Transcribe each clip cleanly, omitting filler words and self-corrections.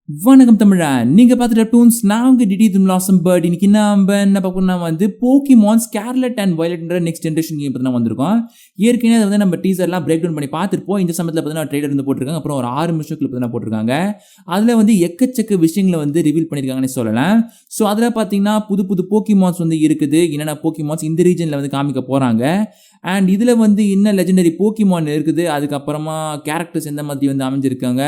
வணக்கம் தமிழா, நீங்க பார்த்துட்டு டூன்ஸ் நான் உங்க டிடி தும்லாசம் பேர்ட். இன்னைக்கு நம்ம என்ன பார்க்கணும்னா வந்து போக்கிமான் ஸ்கார்லெட் அண்ட் வயலட்ன்ற நெக்ஸ்ட் ஜென்ரேஷன் கேம் பத்தி வந்திருக்கோம். ஏற்கனவே அதை நம்ம டீசர்லாம் பிரேக் டவுன் பண்ணி பார்த்துருப்போம். இந்த சமயத்தில் பார்த்தீங்கன்னா ட்ரெய்லர் வந்து போட்டிருக்காங்க. அப்புறம் ஒரு 6 நிமிஷம் கிளிப் தான் போட்டிருக்காங்க. அதில் வந்து எக்கச்சக்க விஷயங்களை வந்து ரிவீல் பண்ணியிருக்காங்கன்னு சொல்லலாம். ஸோ அதில் பார்த்தீங்கன்னா புது புது போக்கிமான்ஸ் வந்து இருக்குது. என்னென்ன போக்கிமான்ஸ் இந்த ரீஜனில் வந்து காமிக்க போகிறாங்க. அண்ட் இதில் வந்து இன்னும் லெஜெண்டரி போக்கிமான் இருக்குது. அதுக்கப்புறமா கேரக்டர்ஸ் எந்த மாதிரி வந்து அமைஞ்சிருக்காங்க,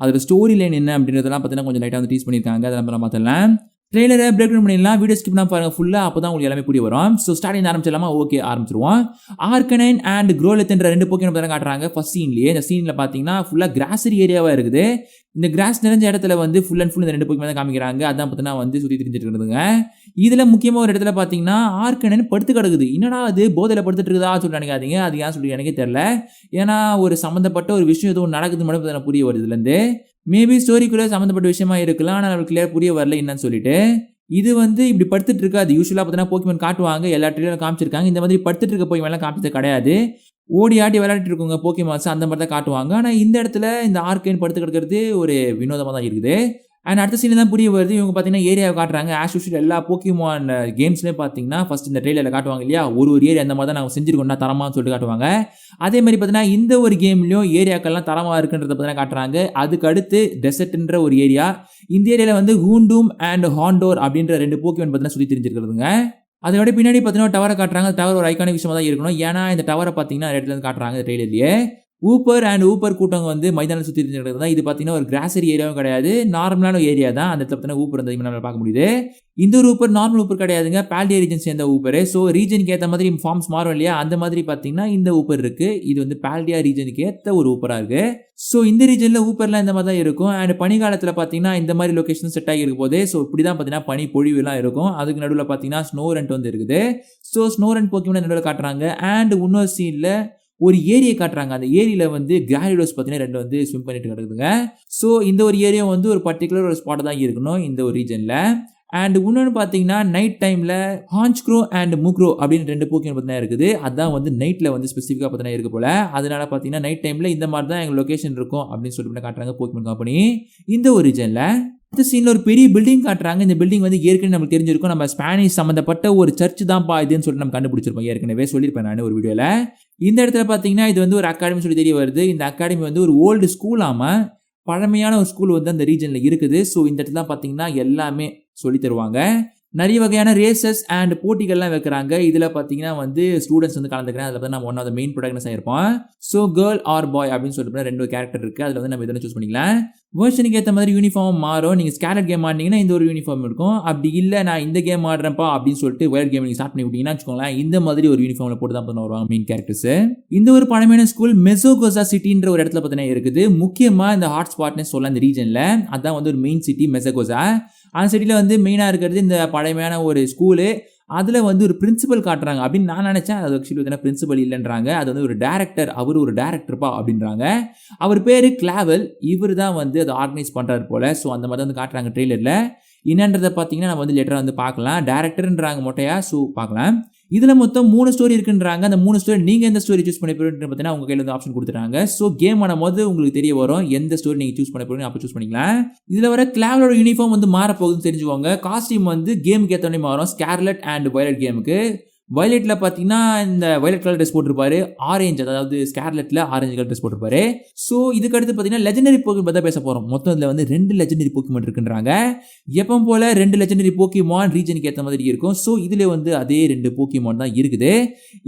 அதோட ஸ்டோரி லைன் என்ன அப்படின்றதெல்லாம் பார்த்தீங்கன்னா கொஞ்சம் லைட்டாக வந்து டீஸ் பண்ணியிருக்காங்க. அதை நம்ம பார்த்தலாம். ட்ரெய்லரை பிரேக் டவுன் பண்ணிடலாம். வீடியோ ஸ்கிப் பண்ணாம பாருங்க ஃபுல்லாக, அப்போ தான் உங்களுக்கு எல்லாமே புரிய வரும். So starting ஆரம்பிச்சிடலாமா? ஓகே, ஆரம்பிச்சிருவோம். ஆர்கனைன் அண்ட் க்ரோலெத்ன்ற 2 போக்கிமான் தான் காட்டுறாங்க ஃபர்ஸ்ட் சீன்லேயே. இந்த சீனில் பார்த்தீங்கன்னா ஃபுல்லாக கிராசரி ஏரியாவாக இருக்குது. இந்த கிராஸ் நிறைஞ்ச இடத்துல வந்து ஃபுல் அண்ட் ஃபுல் இந்த 2 போக்கிமான் தான் காமிக்கிறாங்க. அதான் பார்த்தீங்கன்னா வந்து சுற்றி திரிஞ்சிட்டு இருக்குதுங்க. இதில் முக்கியமாக ஒரு இடத்துல பார்த்தீங்கன்னா ஆர்கனைன் படுத்து கிடக்குது. என்னடா அது போதையில் படுத்துட்டு இருக்குதா சொல்லி நினைக்காதீங்க. அது ஏன் சொல்லி எனக்கே தெரியல. ஏன்னா ஒரு சம்மந்தப்பட்ட ஒரு விஷயம் எதுவும் நடக்குது மட்டும் புரிய வருது. இதுலேருந்து மேபி ஸ்டோரிக்குள்ளே சம்மந்தப்பட்ட விஷயமா இருக்கலாம். ஆனால் நம்மளுக்கு கிளியர் புரிய வரல என்னன்னு சொல்லிட்டு. இது வந்து இப்படி படுத்துட்டு இருக்கு. அது யூஸ்வலாக பார்த்தீங்கன்னா போக்கிமான் காட்டுவாங்க, எல்லா ட்ரெயிலும் காமிச்சிருக்காங்க. இந்த மாதிரி படுத்துட்டு இருக்க போக்கிமான்லாம் காமிச்சது கிடையாது. ஓடி ஆடி விளையாடிட்டு இருக்கவங்க போக்கிமான்ஸ் அந்த மாதிரி தான் காட்டுவாங்க. ஆனால் இந்த இடத்துல இந்த ஆர்கைன் படுத்து கிடக்கிறது ஒரு வினோதமாக தான் இருக்குது. அண்ட் அடுத்த சீன் தான் புரிய வருது. இவங்க பார்த்தீங்கன்னா ஏரியாவை காட்டுறாங்க. ஆஸ் யூஷுவல் எல்லா போக்கிமான் கேம்ஸ்லேயும் பார்த்தீங்கன்னா ஃபர்ஸ்ட் இந்த ட்ரெயிலரில் காட்டுவாங்க இல்லையா, ஒரு ஏரியா அந்த மாதிரி தான் நாங்கள் செஞ்சிருக்கோம்னா தரமான்னு சொல்லிட்டு காட்டுவாங்க. அதே மாதிரி பார்த்தீங்கன்னா இந்த ஒரு கேம்லையும் ஏரியாக்கள்லாம் தரமாக இருக்குன்றத பார்த்தீங்கன்னா காட்டுறாங்க. அதுக்கு அடுத்து டெசர்ட்ன்ற ஒரு ஏரியா. இந்த ஏரியாவில் வந்து ஹூண்டூம் அண்ட் ஹாண்டோர் அப்படின்ற 2 போக்கிமான் பார்த்தீங்கன்னா சுற்றி தெரிஞ்சிருக்கிறதுங்க. அதோட பின்னாடி பார்த்தீங்கன்னா டவரை காட்டுறாங்க. டவர் ஒரு ஐகானிக் விஷயமா தான் இருக்கணும். ஏன்னா இந்த டவரை பார்த்தீங்கன்னா இடத்துல இருந்து காட்டுறாங்க ட்ரெயிலர்லேயே. ஊப்பர் அண்ட் ஊப்பர் கூட்டம் வந்து மைதானம் சுற்றி தெரிஞ்சுக்கிறது தான். இது பார்த்தீங்கன்னா ஒரு கிராசரி ஏரியாவும் கிடையாது, நார்மலான ஏரியா தான். அந்த இடத்துல பார்த்தீங்கன்னா ஊப்பர் வந்து நம்மளால் பார்க்க முடியுது. இந்த ஒரு ஊப்பர் நார்மல் ஊப்பர் கிடையாதுங்க, பால்டியா ரீஜன் சேர்ந்த ஊப்பர். ஸோ ரீஜனுக்கு ஏற்ற மாதிரி ஃபார்ம்ஸ் மாறும் இல்லையா, அந்த மாதிரி பார்த்தீங்கன்னா இந்த ஊப்பர் இருக்கு. இது வந்து பால்டியா ரீஜனுக்கு ஏற்ற ஒரு ஊப்பராக இருக்கு. ஸோ இந்த ரீஜனில் ஊப்பர்லாம் இந்த மாதிரி தான் இருக்கும். அண்ட் பனிக்காலத்தில் பார்த்தீங்கன்னா இந்த மாதிரி லொக்கேஷன் செட் ஆகி இருக்கும் போது, ஸோ இப்படி தான் பார்த்தீங்கன்னா பனி பொழிவுலாம் இருக்கும். அதுக்கு நடுவில் பார்த்தீங்கன்னா ஸ்னோரண்ட் வந்து இருக்குது. ஸோ ஸ்னோரண்ட் போக்கிமான் நடுவில் காட்டுறாங்க. அண்ட் இன்னொரு சீனில் ஒரு ஏரியை காட்டுறாங்க. அந்த ஏரியில வந்து கிராரிடோஸ் பார்த்தீங்கன்னா 2 வந்து ஸ்விம் பண்ணிட்டு கிடக்குதுங்க. ஸோ இந்த ஒரு ஏரியா வந்து ஒரு பர்டிகுலர் ஒரு ஸ்பாட் தான் இருக்கணும் இந்த ஒரு ரீஜனில். அண்ட் இன்னொன்று பார்த்தீங்கன்னா நைட் டைமில் ஹான்ச்க்ரோ அண்ட் முக்ரோ அப்படின்னு 2 போக்கிமான் பார்த்தீங்கன்னா இருக்குது. அதான் வந்து நைட்டில் வந்து ஸ்பெசிஃபிக்காக பார்த்தீங்கன்னா இருக்கு போல. அதனால பார்த்தீங்கன்னா நைட் டைமில் இந்த மாதிரி தான் எங்கள் லொக்கேஷன் இருக்கும் அப்படின்னு சொல்லிட்டு காட்டுறாங்க போக்கிமான் கம்பெனி இந்த ஒரு ரீஜனில். அடுத்த சீனில் ஒரு பெரிய பில்டிங் காட்டுறாங்க. இந்த பில்டிங் வந்து ஏற்கனவே நமக்கு தெரிஞ்சிருக்கும். நம்ம ஸ்பானிஷ் சம்மந்தப்பட்ட ஒரு சர்ச் தான்ப்பா இதுன்னு சொல்லிட்டு நம்ம கண்டுபிடிச்சிருப்போம். ஏற்கனவே சொல்லியிருப்பேன் நான் ஒரு வீடியோவில். இந்த இடத்துல பார்த்தீங்கன்னா இது வந்து ஒரு அகாடமி சொல்லி தெரிய வருது. இந்த அகாடமி வந்து ஒரு ஓல்டு ஸ்கூலாம, பழமையான ஒரு ஸ்கூல் வந்து அந்த ரீஜனில் இருக்குது. ஸோ இந்த இடத்துல பார்த்தீங்கன்னா எல்லாமே சொல்லி தருவாங்க. நிறைய வகையான ரேசஸ் அண்ட் போட்டிகள்லாம் வைக்கிறாங்க. இதில் பார்த்தீங்கன்னா வந்து ஸ்டூடெண்ட்ஸ் வந்து கலந்துக்கிறேன். அதில் வந்து நம்ம ஒன் ஆஃப் த மெயின் ப்ரொடக்ஷன்ஸாக இருப்போம். ஸோ கேர்ள் ஆர் பாய் அப்படின்னு சொல்லிட்டு 2 கேரக்டர் இருக்குது. அதில் வந்து நம்ம இதெல்லாம் சூஸ் பண்ணிக்கலாம். வேர்ஷனுக்கு ஏற்ற மாதிரி யூனிஃபார்ம் மாறும். நீங்கள் ஸ்கார்லெட் கேம் ஆடினீங்கன்னா இந்த ஒரு யூனிஃபார்ம் இருக்கும். அப்படி இல்லை நான் இந்த கேம் ஆடுறேன்ப்பா அப்படின்னு சொல்லிட்டு வயலட் கேம் நீங்கள் ஸ்டார்ட் பண்ணி விட்டீங்கன்னா வச்சுக்கோங்களேன், இந்த மாதிரி ஒரு யூனிஃபார்மில் போட்டு தான் பண்ண வருவாங்க மெயின் கேரக்டர்ஸ். இந்த ஒரு பழமையான ஸ்கூல் மெசோகோசா சிட்டின்ற ஒரு இடத்துல பார்த்தீங்கன்னா இருக்குது. முக்கியமாக இந்த ஹாட் ஸ்பாட்னே சொல்லலாம் இந்த ரீஜனில். அதான் வந்து ஒரு மெயின் சிட்டி மெசோகோசா. அந்த சிட்டியில் வந்து மெயினாக இருக்கிறது இந்த பழமையான ஒரு ஸ்கூலு. அதில் வந்து ஒரு பிரின்சிபல் காட்டுறாங்க அப்படின்னு நான் நினச்சேன். அது ஆக்சுவலி பார்த்தீங்கன்னா பிரின்சிபல் இல்லைன்றாங்க. அது வந்து ஒரு டேரக்டர். அவர் ஒரு டேரக்டர்ப்பா அப்படின்றாங்க. அவர் பேர் கிளாவல். இவர் தான் வந்து அதை ஆர்கனைஸ் பண்ணுறாரு போல். ஸோ அந்த மாதிரி வந்து காட்டுறாங்க ட்ரெய்லரில். என்னன்றதை பார்த்தீங்கன்னா நம்ம வந்து லெட்டராக வந்து பார்க்கலாம். டேரக்டர்ன்றாங்க மொட்டையா. ஸோ பார்க்கலாம். இதில் மொத்தம் 3 ஸ்டோரி இருக்குன்றாங்க. அந்த 3 ஸ்டோரி நீங்கள் எந்த ஸ்டோரி சூஸ் பண்ணி போகிறீங்கன்னு பார்த்தீங்கன்னா உங்கள் கையில் வந்து ஆப்ஷன் கொடுத்துட்டாங்க. ஸோ கேம் ஆடும்போது உங்களுக்கு தெரிய வரும் எந்த ஸ்டோரி நீங்கள் சூஸ் பண்ண போகிறீங்க, அப்போ சூஸ் பண்ணிக்கலாம். இதில் வர கிளாவலோட யூனிஃபார்ம் வந்து மாறப்போகுதுன்னு தெரிஞ்சுக்கோங்க. காஸ்டியூம் வந்து கேமுக்கு ஏற்றோடனே மாறும். ஸ்கார்லெட் அண்ட் வயலட் கேமுக்கு. வயலட்டில் பார்த்தீங்கன்னா இந்த வயலட் கலர் ட்ரெஸ் போட்டிருப்பாரு. ஆரஞ்சு, அதாவது ஸ்கார்லெட்டில் ஆரஞ்சு கலர் ட்ரெஸ் போட்டிருப்பாரு. ஸோ இதுக்கு அடுத்து பார்த்தீங்கன்னா லெஜெண்டரி போக்கிமான் பற்றி பேச போகிறோம். மொத்தம் இதில் வந்து 2 லெஜெண்டரி போக்கிமான் இருக்குன்றாங்க. எப்போ போல் 2 லெஜெண்டரி போக்கிமான் ரீஜனுக்கு ஏற்ற மாதிரி இருக்கும். ஸோ இதில் வந்து அதே 2 போக்கிமான் தான் இருக்குது.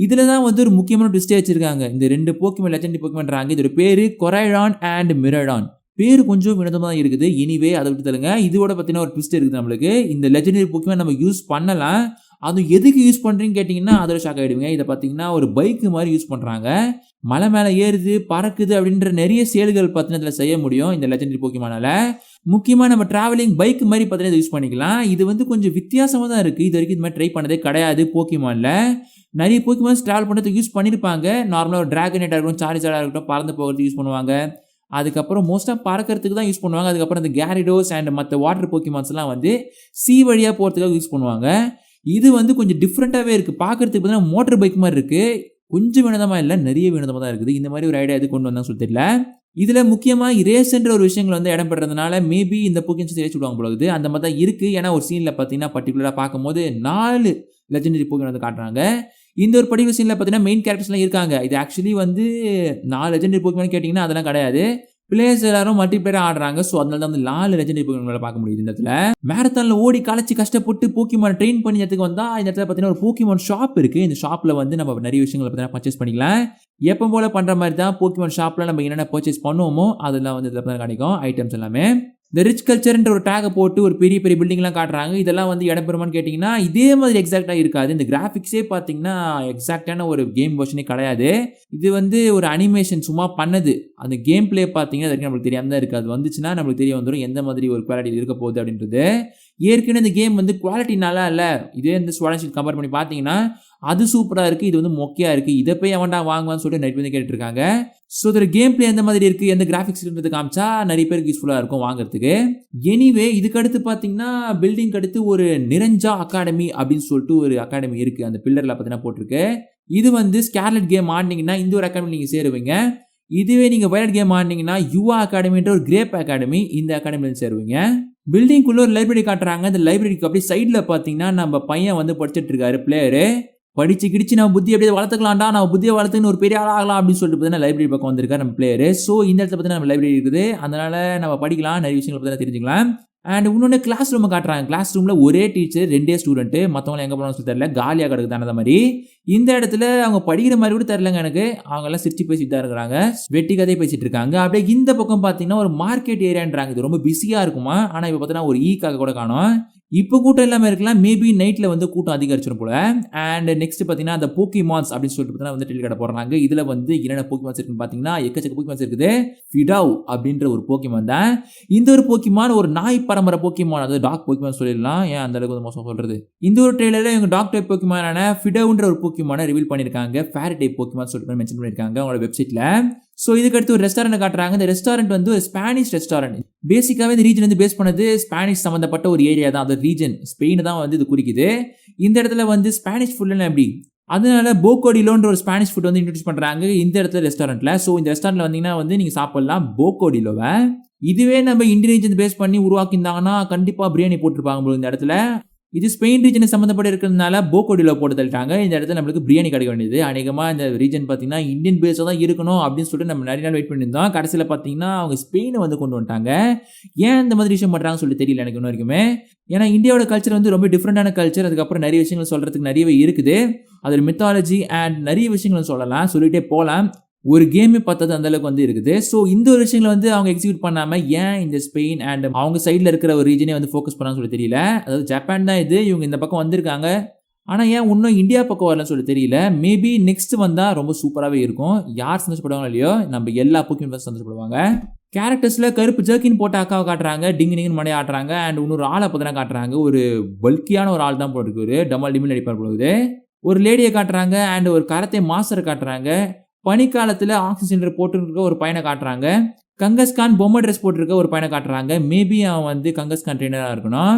இதில் தான் வந்து ஒரு முக்கியமான ட்விஸ்டே வச்சிருக்காங்க. இந்த 2 போக்கிமான் லெஜெண்டரி போக்கிமான்றாங்க. இதோட பேர் கொரைடான் அண்ட் மிரடான். பேர் கொஞ்சம் வினோதமாக தான் இருக்குது. எனிவே அதை விட்டு தருங்க. இதோட பார்த்தீங்கன்னா ஒரு ட்விஸ்ட் இருக்குது நம்மளுக்கு. இந்த லெஜெண்டரி போக்கிமான் நம்ம யூஸ் பண்ணலாம். அது எதுக்கு யூஸ் பண்ணுறீங்கன்னு கேட்டிங்கன்னா அதோட ஷாக் ஆகிடுவீங்க. இதை பார்த்தீங்கன்னா ஒரு பைக்கு மாதிரி யூஸ் பண்ணுறாங்க. மலை மேலே ஏறுது, பறக்குது அப்படின்ற நிறைய செயல்கள் பார்த்தீங்கன்னா இதில் செய்ய முடியும் இந்த லெஜெண்டரி போக்கிமானால. முக்கியமாக நம்ம ட்ராவலிங் பைக் மாதிரி பார்த்தீங்கன்னா யூஸ் பண்ணிக்கலாம். இது வந்து கொஞ்சம் வித்தியாசமாக தான் இருக்குது. இது வரைக்கும் இது மாதிரி ட்ரை பண்ணதே கிடையாது போக்கிமானில். நிறைய போக்கிமான்ஸ் ட்ராவல் பண்ணுறதுக்கு யூஸ் பண்ணியிருப்பாங்க. நார்மலாக ஒரு டிராகனேட்டாக இருக்கட்டும், சார்ஜராக இருக்கட்டும், பறந்து போகிறதுக்கு யூஸ் பண்ணுவாங்க. அதுக்கப்புறம் மோஸ்ட்டாக பறக்கிறதுக்கு தான் யூஸ் பண்ணுவாங்க. அதுக்கப்புறம் இந்த கேரிடோஸ் அண்ட் மற்ற வாட்டர் போக்கிமான்ஸ்லாம் வந்து சி வழியாக போகிறதுக்காக யூஸ் பண்ணுவாங்க. இது வந்து கொஞ்சம் டிஃப்ரெண்ட்டாகவே இருக்குது. பார்க்குறதுக்கு பார்த்தீங்கன்னா மோட்டர் பைக் மாதிரி இருக்குது. கொஞ்சம் வினோதமாக இல்லை, நிறைய வினோதமாக தான் இருக்குது. இந்த மாதிரி ஒரு ஐடியா எது கொண்டு வந்தாங்க சொல்லி தெரியல. இதுல முக்கியமா இரேஸ்ன்ற ஒரு விஷயங்கள் வந்து இடம் பெறதுனால மேபி இந்த போக்கிமான்ஸ் ஏற்றி விடுவாங்க போல அந்த மாதிரி தான் இருக்கு. ஏன்னா ஒரு சீன்ல பாத்தீங்கன்னா பர்டிகுலரா பார்க்கும்போது 4 லெஜெண்டரி போக்கிமான் வந்து காட்டுறாங்க. இந்த ஒரு பர்டிகுலர் சீன்ல பாத்தீங்கன்னா மெயின் கேரக்டர்ஸ்லாம் இருக்காங்க. இது ஆக்சுவலி வந்து 4 லெஜெண்டரி போக்கிமான் கேட்டீங்கன்னா அதெல்லாம் கிடையாது. பிளேயர்ஸ் எல்லாரும் மல்டிபிளேயர் ஆடுறாங்க. சோ அதனால தான் 4 லெஜெண்டரி போக்கிமான்களை பார்க்க முடியுது இந்த இடத்துல. மேரத்தான்ல ஓடி களைச்சு கஷ்டப்பட்டு போக்கிமான் ட்ரெயின் பண்ணி இடத்துக்கு வந்தா இந்த இடத்துல பாத்தீங்கன்னா ஒரு போக்கிமான் ஷாப் இருக்கு. இந்த ஷாப்ல வந்து நம்ம நிறைய விஷயங்களை பாத்தீங்கன்னா பர்ச்சேஸ் பண்ணிக்கலாம். எப்போ போல பண்ற மாதிரி தான் போக்கிமான் ஷாப்ல நம்ம என்னென்ன பர்ச்சேஸ் பண்ணுவோமோ அதெல்லாம் வந்து இதுல கிடைக்கும் ஐட்டம்ஸ் எல்லாமே. இந்த ரிச் கல்ச்சர்ன்ற ஒரு டேகை போட்டு ஒரு பெரிய பெரிய பில்டிங்லாம் காட்டுறாங்க. இதெல்லாம் வந்து இடம்பெறுமான்னு கேட்டிங்கன்னா இதே மாதிரி எக்ஸாக்டாக இருக்காது. இந்த கிராஃபிக்ஸே பார்த்தீங்கன்னா எக்ஸாக்டான ஒரு கேம் வெர்ஷனே கிடையாது. இது வந்து ஒரு அனிமேஷன் சும்மா பண்ணது. அந்த கேம் பிளே பார்த்தீங்கன்னா அது நம்மளுக்கு தெரியாம தான் இருக்குது. அது வந்துச்சுன்னா நம்மளுக்கு தெரிய வந்துடும் எந்த மாதிரி ஒரு குவாலிட்டி இருக்க போகுது அப்படின்றது. ஏற்கனவே இந்த கேம் வந்து குவாலிட்டி நல்லா இல்லை. இதே இந்த ஸ்வாடன்ஷீட் கம்பேர் பண்ணி பார்த்தீங்கன்னா அது சூப்பராக இருக்குது, இது வந்து மொக்கையா இருக்குது, இதை போய் அவன்டா வாங்குவான்னு சொல்லிட்டு நிறைய பேர் கேட்டுட்டு இருக்காங்க. ஸோ இதோட கேம் பிளே எந்த மாதிரி இருக்குது, எந்த கிராஃபிக்ஸ்ன்றது காமிச்சா நிறைய பேருக்கு யூஸ்ஃபுல்லாக இருக்கும் வாங்குறதுக்கு. எனிவே இதுக்கு அடுத்து பார்த்தீங்கன்னா பில்டிங் அடுத்து ஒரு நிரஞ்சா அகாடமி அப்படின்னு சொல்லிட்டு ஒரு அகாடமி இருக்குது. அந்த பில்லரில் பார்த்தீங்கன்னா போட்டிருக்கு. இது வந்து ஸ்கார்லெட் கேம் ஆடினீங்கன்னா இந்த ஒரு அகாடமி நீங்கள் சேருவீங்க. இதுவே நீங்கள் வயலட் கேம் ஆடினீங்கன்னா யுவா அகாடமின்ற ஒரு கிரேப் அகாடமி, இந்த அகாடமியில் சேருவீங்க. பில்டிங்குள்ள ஒரு லைப்ரரி காட்டுறாங்க. அந்த லைப்ரரிக்கு அப்படியே சைடில் பார்த்தீங்கன்னா நம்ம பையன் வந்து படிச்சுட்டு இருக்காரு பிளேயரு. படிச்சு கிடிச்சு நம்ம புத்தி அப்படியே வளர்த்துக்கலாம்டா, நம்ம புத்தியை வளர்த்துன்னு ஒரு பெரிய ஆளாகலாம் அப்படின்னு சொல்லிட்டு பார்த்தீங்கன்னா லைப்ரரி பக்கம் வந்திருக்காரு நம்ம பிளேயரு. ஸோ இந்த இடத்துல பார்த்தீங்கன்னா நம்ம லைப்ரரி இருக்குது, அதனால நம்ம படிக்கலாம், நிறைய விஷயங்கள் பார்த்தீங்கன்னா தெரிஞ்சுக்கலாம். அண்ட் இன்னொன்று கிளாஸ் ரூமை காட்டுறாங்க. கிளாஸ் ரூமில் ஒரே டீச்சர் 2 ஸ்டூடெண்ட், மற்றவங்க எங்கே போனாலும் சொல்லி தெரியல, காலியாக கிடக்குது அந்த மாதிரி. இந்த இடத்துல அவங்க படிக்கிற மாதிரி கூட தெரியலங்க எனக்கு. அவங்க எல்லாம் சிரிச்சு பேசிட்டு தான் இருக்கிறாங்க, வெட்டி கதையை பேசிட்டு இருக்காங்க. அப்படியே இந்த பக்கம் பார்த்தீங்கன்னா ஒரு மார்க்கெட் ஏரியான்றாங்க. இது ரொம்ப பிஸியாக இருக்குமா, ஆனால் இப்போ பார்த்தீங்கன்னா ஒரு ஈக்காக கூட காணும். இப்போ கூட்டம் எல்லாமே இருக்கலாம், மேபி நைட்டில் வந்து கூட்டம் அதிகரிச்சிடும் போல. அண்ட் நெக்ஸ்ட் பார்த்தீங்கன்னா அந்த போக்கிமான்ஸ் அப்படின்னு சொல்லிட்டு பார்த்தீங்கன்னா வந்து டெலிகார்ட் போடுறாங்க. இதில் வந்து என்னென்ன போக்கிமான்ஸ் இருக்குன்னு பார்த்தீங்கன்னா எக்கச்சக்க போக்கிமான்ஸ் இருக்குது. ஃபிடாவ் அப்படின்ற ஒரு போக்கிமான் தான். இந்த ஒரு போக்கிமான் ஒரு நாய் பரம்பரை போக்கிமான், அதாவது டாக் போக்கிமான் சொல்லிடலாம், ஏன் அந்த அளவுக்கு மோசம் சொல்றது. இந்த ஒரு ட்ரெய்லரில் இவங்க டாக் டைப் போக்கிமானான ஃபிடாவ்ன்ற ஒரு போக்கிமானை ரிவீல் பண்ணியிருக்காங்க. ஃபேரி டைப் போக்கிமான் சொல்லிட்டு மென்ஷன் பண்ணியிருக்காங்க அவங்களோட வெப்சைட்ல. ஸோ இதுக்கு அடுத்து ஒரு ரெஸ்டாரண்ட் காட்டுறாங்க. இந்த ரெஸ்டாரண்ட் வந்து ஒரு ஸ்பானிஷ் ரெஸ்டாரண்ட். பேசிக்காவே இந்த ரீஜன் வந்து பேஸ் பண்ணது ஸ்பானிஷ் சம்பந்தப்பட்ட ஒரு ஏரியா தான். அந்த ரீஜன் ஸ்பெயின் தான் வந்து இது குறிக்குது. இந்த இடத்துல வந்து ஸ்பானிஷ் ஃபுட்லாம் எப்படி, அதனால போகோடிலோன்ற ஒரு ஸ்பானிஷ் ஃபுட் வந்து இன்ட்ரோடியூஸ் பண்றாங்க இந்த இடத்துல ரெஸ்டாரண்ட்ல. ஸோ இந்த ரெஸ்டாரண்ட்ல வந்தீங்கன்னா வந்து நீங்க சாப்பிடலாம் போகோடிலோவை. இதுவே நம்ம இந்தியன் ரீஜன் பேஸ் பண்ணி உருவாக்கியிருந்தாங்கன்னா கண்டிப்பா பிரியாணி போட்டிருப்பாங்க இந்த இடத்துல. இது ஸ்பெயின் ரீஜனை சம்மந்தப்பட்டு இருக்கிறதுனால போகோடிலோ போட்டு தள்ளிட்டாங்க. இந்த இடத்துல நம்மளுக்கு பிரியாணி கிடைக்க வேண்டியது. அநேகமாக இந்த ரீஜன் பார்த்தீங்கன்னா இந்தியன் பேஸாக தான் இருக்கணும் அப்படின்னு சொல்லிட்டு நம்ம நிறைய நாள் வெயிட் பண்ணியிருந்தோம். கடைசியில் பார்த்தீங்கன்னா அவங்க ஸ்பெயினை வந்து கொண்டு வந்துட்டாங்க. ஏன் இந்த மாதிரி விஷயம் பண்ணுறாங்கன்னு சொல்லி தெரியல எனக்கு இன்னும் வரைக்குமே. ஏன்னா இந்தியாவோட கல்ச்சர் வந்து ரொம்ப டிஃப்ரெண்டான கல்ச்சர். அதுக்கப்புறம் நிறைய விஷயங்கள் சொல்கிறதுக்கு நிறையவே இருக்குது. அது மித்தாலஜி அண்ட் நிறைய விஷயங்கள் சொல்லலாம், சொல்லிகிட்டே போகலாம். ஒரு கேமே பார்த்தது அந்த அளவுக்கு வந்து இருக்குது. ஸோ இந்த ஒரு விஷயங்களை வந்து அவங்க எக்ஸிக்யூட் பண்ணாம ஏன் இந்த ஸ்பெயின் அண்ட் அவங்க சைடில் இருக்கிற ஒரு ரீஜனே வந்து ஃபோக்கஸ் பண்ணான்னு சொல்லி தெரியல. அதாவது ஜப்பான் தான் இது, இவங்க இந்த பக்கம் வந்திருக்காங்க, ஆனால் ஏன் இன்னும் இந்தியா பக்கம் வரலன்னு சொல்லி தெரியல. மேபி நெக்ஸ்ட் வந்தால் ரொம்ப சூப்பராகவே இருக்கும். யார் சந்தோஷப்படுவாங்களோ இல்லையோ, நம்ம எல்லா போக்கியும் சந்தோஷப்படுவாங்க. கேரக்டர்ஸ்ல கருப்பு ஜர்க்கின் போட்ட அக்காவை காட்டுறாங்க, டிங்கு டிங்குன்னு மடைய ஆட்டுறாங்க. அண்ட் இன்னொரு ஆளை பார்த்தா காட்டுறாங்க, ஒரு பல்கியான ஒரு ஆள் தான் போட்டுருக்கு, டமால் டிமில் அடிப்பார் போகுது. ஒரு லேடியை காட்டுறாங்க அண்ட் ஒரு கராத்தே மாஸ்டரை காட்டுறாங்க. பனிக்காலத்தில் ஆக்சிஜன் சிலிண்டர் போட்டுருக்க ஒரு பையனை காட்டுறாங்க. கங்கஸ்கான் பொம்மை ட்ரெஸ் போட்டிருக்க ஒரு பையனை காட்டுறாங்க. மேபி அவன் வந்து கங்கஸ்கான் ட்ரெயினராக இருக்கணும்.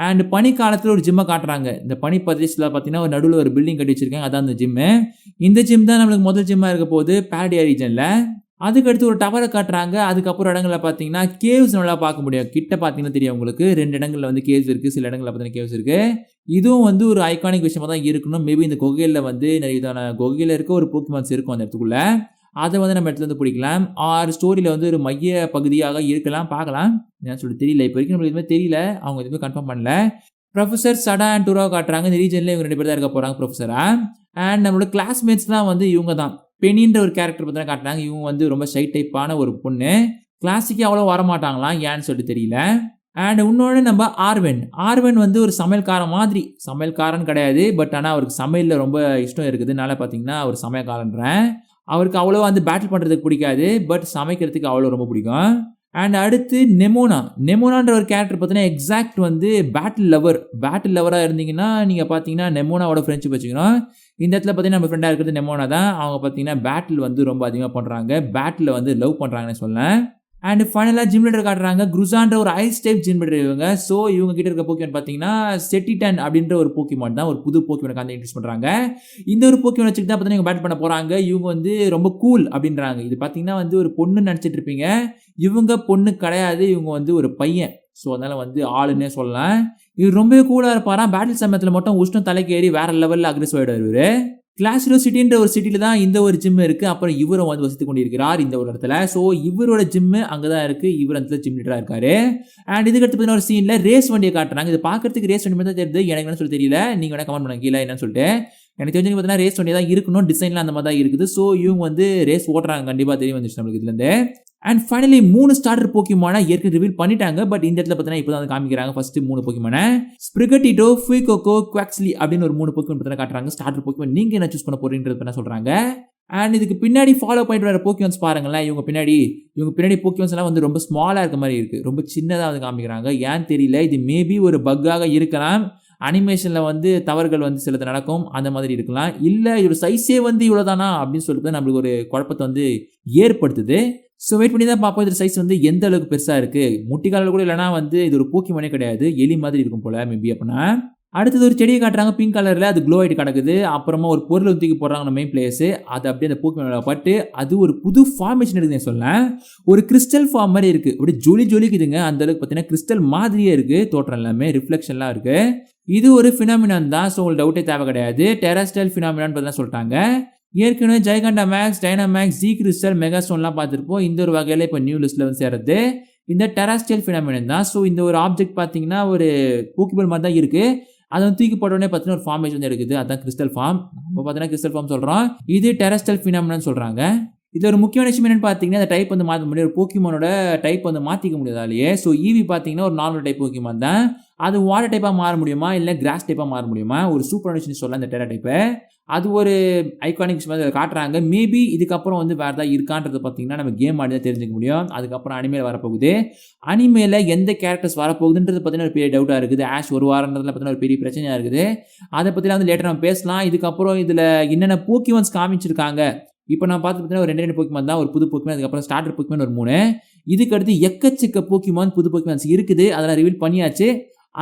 அண்ட் பனிக்காலத்தில் ஒரு ஜிம்மை காட்டுறாங்க. இந்த பனி பிரதேசத்தில் பார்த்தீங்கன்னா ஒரு நடுவில் ஒரு பில்டிங் கட்டி வச்சிருக்காங்க, அதான் அந்த ஜிம்மு. இந்த ஜிம் தான் நம்மளுக்கு முதல் ஜிம்மாக இருக்க போகுது பாரடியா ரீஜனில். அதுக்கடுத்து ஒரு டவரை காட்டுறாங்க. அதுக்கப்புறம் இடங்களில் பார்த்தீங்கன்னா கேவ்ஸ் நல்லா பார்க்க முடியும். கிட்ட பார்த்தீங்கன்னா தெரியும் உங்களுக்கு, 2 இடங்களில் வந்து கேவ்ஸ் இருக்குது, சில இடங்களில் பார்த்தீங்கன்னா கேவ்ஸ் இருக்குது. இதுவும் வந்து ஒரு ஐகானிக் விஷயமா தான் இருக்கணும். மேபி இந்த குகையில் வந்து நிறைய விதமான குகையில் இருக்க ஒரு போக்கிமான்ஸ் இருக்கும் அந்த இடத்துக்குள்ள, அதை வந்து நம்ம இடத்துல வந்து பிடிக்கலாம். ஆர் ஸ்டோரியில் வந்து ஒரு மைய பகுதியாக இருக்கலாம், பார்க்கலாம். என்ன சொல்லி தெரியல, இப்போ வரைக்கும் நம்மளுக்கு எதுவுமே தெரியல, அவங்க எதுவுமே கன்ஃபார்ம் பண்ணல. ப்ரொஃபஸர் சடா அண்ட் டூரா காட்டுறாங்க. இந்த ரீஜனில் இவங்க 2 பேர் தான் இருக்க போகிறாங்க ப்ரொஃபஸரா. அண்ட் நம்மளோட கிளாஸ்மேட்ஸ்லாம் வந்து இவங்க தான். பெனின்ற ஒரு கேரக்டர் பற்றி தான் காட்டுறாங்க. இவங்க வந்து ரொம்ப ஷை டைப்பான ஒரு பொண்ணு, கிளாஸுக்கே அவ்வளோ வரமாட்டாங்களாம், ஏன்னு சொல்லிட்டு தெரியல. அண்ட் இன்னொன்று நம்ம ஆர்வன் வந்து ஒரு சமையல்காரன் மாதிரி, சமையல்காரன் கிடையாது, பட் ஆனால் அவருக்கு சமையலில் ரொம்ப இஷ்டம் இருக்குதுனால பார்த்தீங்கன்னா அவர் சமையல்காரன்றேன். அவருக்கு அவ்வளோ வந்து பேட்டில் பண்ணுறதுக்கு பிடிக்காது, பட் சமைக்கிறதுக்கு அவ்வளோ ரொம்ப பிடிக்கும். அண்ட் அடுத்து நெமோனான்ற ஒரு கேரக்டர் பார்த்தீங்கன்னா எக்ஸாக்ட் வந்து பேட்டில் லவராக இருந்தீங்கன்னா நீங்கள் பார்த்தீங்கன்னா நெமோனாவோட ஃப்ரெண்ட்ஷிப் வச்சுக்கணும். இந்த இடத்துல பார்த்தீங்கன்னா நம்ம ஃப்ரெண்டாக இருக்கிறது நெமோனா தான். அவங்க பார்த்தீங்கன்னா பேட்டில் வந்து ரொம்ப அதிகமாக பண்ணுறாங்க, பேட்டில் வந்து லவ் பண்ணுறாங்கன்னு சொல்லலாம். அண்ட் ஃபைனலாக ஜிம் லீடர் காட்டுறாங்க. குருசான்ற ஒரு ஐஸ் டைப் ஜிம் லீடர் இவங்க. ஸோ இவங்க கிட்ட இருக்க போக்கிமான் பார்த்தீங்கன்னா செட்டிடன் அப்படின்ற ஒரு போக்கிமான் தான், ஒரு புது போக்கிமானுக்கு வந்து இன்ட்ரடியூஸ் பண்ணுறாங்க. இந்த ஒரு போக்கிமான் வச்சுட்டு தான் பார்த்தீங்கன்னா இவங்க பேட் பண்ண போகிறாங்க. இவங்க வந்து ரொம்ப கூல் அப்படின்றாங்க. இது பார்த்தீங்கன்னா வந்து ஒரு பொண்ணு நினச்சிட்டு இருப்பீங்க, இவங்க பொண்ணு கிடையாது, இவங்க வந்து ஒரு பையன். ஸோ அதனால வந்து ஆளுன்னே சொல்லலாம். இவர் ரொம்பவே கூலாக இருப்பாராம். பேட்டில் சமயத்தில் மட்டும் உஷ்ணம் தலைக்கு ஏறி வேற லெவலில் அக்ரெசிவ் ஆகிடுவார். கிளாஸ்ரோ சிட்டின்ற ஒரு சிட்டில தான் இந்த ஒரு ஜிம் இருக்கு. அப்புறம் இவரும் வந்து வசித்து கொண்டிருக்கிறார் இந்த ஒரு இடத்துல. ஸோ இவரோட ஜிம் அங்கதான் இருக்கு. இவர் அந்த ஜிம் லீடரா இருக்காரு. அண்ட் இதுக்கு அடுத்து பார்த்தீங்கன்னா ஒரு சீன்ல ரேஸ் வண்டியை காட்டுறாங்க. இது பார்க்கறதுக்கு ரேஸ் வண்டி தான் தெரியுது. எனக்கு என்ன சொல்லி தெரியல, நீங்க வேணா கமெண்ட் பண்ணுங்க கீழே என்னன்னு சொல்லிட்டு. எனக்கு தெரிஞ்சு பார்த்தீங்கன்னா ரேஸ் வண்டி தான் இருக்கணும், டிசைன்லாம் அந்த மாதிரி தான் இருக்குது. ஸோ இவங்க வந்து ரேஸ் ஓட்டுறாங்க, கண்டிப்பா தெரிய வந்துச்சு நம்மளுக்கு இதுல இருந்து. அண்ட் ஃபைனலி 3 ஸ்டார்டர் போக்கிமானை ஏற்கனவே ரிவீல் பண்ணிட்டாங்க. பட் இந்த இடத்துல பார்த்தீங்கன்னா இப்போ தான் காமிக்கிறாங்க. ஃபர்ஸ்ட் 3 போக்கிமானை ஸ்பிரிகட்டிடோ, 𝐸𝐸𝐿, 𝐸𝐸𝐿 அப்படின்னு ஒரு 3 போக்கிமான் பார்த்தீங்கன்னா காட்டுறாங்க. ஸ்டார்டர் போக்கிமான் நீங்க என்ன சூஸ் பண்ண போறீங்கன்றது என்ன சொல்றாங்க. அண்ட் இதுக்கு பின்னாடி ஃபாலோ பண்ணிட்டு வர போக்கிமான்ஸ் பாருங்களேன். இவங்க பின்னாடி போக்கிமான்ஸ் எல்லாம் வந்து ரொம்ப ஸ்மாலா இருக்க மாதிரி இருக்கு, ரொம்ப சின்னதாக வந்து காமிக்கிறாங்க. ஏன்னு தெரியல, இது மேபி ஒரு பக்காக இருக்கலாம். அனிமேஷன்ல வந்து தவறுகள் வந்து சிலது நடக்கும், அந்த மாதிரி இருக்கலாம். இல்ல இவர் சைஸே வந்து இவ்வளவுதானா அப்படின்னு சொல்லிட்டு நம்மளுக்கு ஒரு குழப்பத்தை வந்து ஏற்படுத்துது. ஸோ வெயிட் பண்ணி தான் பார்ப்போம் இது சைஸ் வந்து எந்த அளவுக்கு பெருசா இருக்கு. முட்டிக்கால கூட இல்லைனா வந்து இது ஒரு போக்கிமானே கிடையாது, எலி மாதிரி இருக்கும் போல மேபி. அப்படின்னா அடுத்தது ஒரு செடியை காட்டுறாங்க பிங்க் கலர்ல, அது க்ளோ ஆகிட்டு கிடக்குது. அப்புறமா ஒரு பொருள் தூக்கி போடுறாங்க மெயின் பிளேஸ். அது அப்படியே அந்த போக்கிமானோட பட்டு அது ஒரு புது ஃபார்மேஷன் இருக்குதுன்னு சொல்லலாம். ஒரு கிறிஸ்டல் ஃபார்ம் மாதிரி இருக்கு, அப்படியே ஜொலிக்குதுங்க. அந்த அளவுக்கு பார்த்தீங்கன்னா கிறிஸ்டல் மாதிரியே இருக்கு தோற்றம், எல்லாமே ரிஃப்ளெக்ஷன்லாம் இருக்கு. இது ஒரு ஃபினாமினான் தான். ஸோ உங்களுக்கு டவுட்டே தேவை கிடையாது, டெரஸ்ட்ரியல் ஃபினாமினான் பார்த்தீங்கன்னா சொல்லிட்டாங்க. ஏற்கனவே 𝐠𝐸𝐿, டைனாமேக்ஸ், ஜி கிறிஸ்டல், மெகாஸ்டோன்லாம் பார்த்துருப்போம். இந்த ஒரு வகையில் இப்போ நியூ லிஸ்ட்ல வந்து சேர்றது இந்த டெரஸ்ட்ரியல் ஃபினாமினன் தான். ஸோ இந்த ஒரு ஆப்ஜெக்ட் பார்த்தீங்கன்னா ஒரு போக்கிபால் மாதிரி தான் இருக்கு. அதை வந்து தூக்கி போட்டோடனே பார்த்தீங்கன்னா ஒரு ஃபார்மேஷன் வந்து எடுக்குது, அதுதான் கிறிஸ்டல் ஃபார்ம். நம்ம பார்த்தீங்கன்னா கிறிஸ்டல் ஃபார்ம் சொல்கிறோம், இது டெரஸ்ட்ரியல் ஃபினாமினன் சொல்கிறாங்க. இதில் ஒரு முக்கியமான விஷயம் என்னன்னு பார்த்தீங்கன்னா அந்த டைப் வந்து மாற்ற முடியும், ஒரு போக்கிமானோட டைப் வந்து மாற்றிக்க முடியாதாலேயே. ஸோ ஈவி பார்த்தீங்கன்னா ஒரு நார்மல் டைப் போக்கிமான் தான், அது வாட்டர் டைப்பாக மாற முடியுமா இல்லை கிராஸ் டைப்பாக மாற முடியுமா, ஒரு சூப்பரான விஷயம் சொல்லலாம் இந்த டெரா டைப்பை. அது ஒரு ஐகானிக் மாதிரி காட்டுறாங்க. மேபி இதுக்கப்புறம் வந்து வேறு ஏதாவது இருக்கான்றது பார்த்தீங்கன்னா நம்ம கேம் ஆடி தான் தெரிஞ்சுக்க முடியும். அதுக்கப்புறம் அனிமேல வரப்போகுது, அனிமேல எந்த கேரக்டர்ஸ் வரப்போகுதுன்றது பார்த்தீங்கன்னா ஒரு பெரிய டவுட்டாக இருக்குது. ஆஷ் ஒரு வாரன்றதுல பார்த்தீங்கன்னா ஒரு பெரிய பிரச்சனையாக இருக்குது. அதை பற்றிலாம் வந்து லேட்டர் நம்ம பேசலாம். இதுக்கப்புறம் இதில் என்னென்ன போக்கிமான்ஸ் காமிச்சிருக்காங்க, இப்போ நான் பார்த்து பார்த்தீங்கன்னா ஒரு 2 போக்கிமான் தான், ஒரு புது போக்கிமான், அதுக்கப்புறம் ஸ்டார்டர் போக்கிமான் ஒரு 3. இதுக்கு அடுத்து எக்கச்சக்க போக்கிமான் புது போக்கிமான்ஸ் இருக்குது, அதெல்லாம் ரிவீல் பண்ணியாச்சு.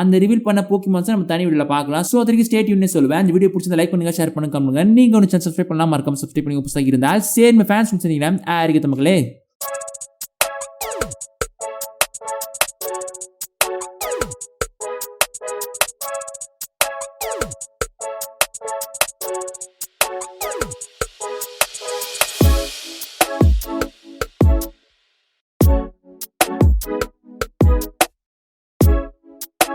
அந்த ரிவீல் பண்ண போக்கிமான்ஸ் நம்ம தனி வீடியோல பார்க்கலாம். ஸோ அதற்கு ஸ்டே டியூன்னே சொல்லுவேன். இந்த வீடியோ பிடிச்சிருந்தா லைக் பண்ணுங்க, ஷேர் பண்ணுங்க, கமெண்ட் பண்ணுங்க. நீங்க ஒன்று சப்ஸ்கிரைப் பண்ணலாம், மறக்காம சப்ஸ்கிரைப் பண்ணி புதுசாக இருந்தால் சரி ஃபேன்ஸ் சொன்னீங்கன்னா ஆரிகத்தோ மக்களே.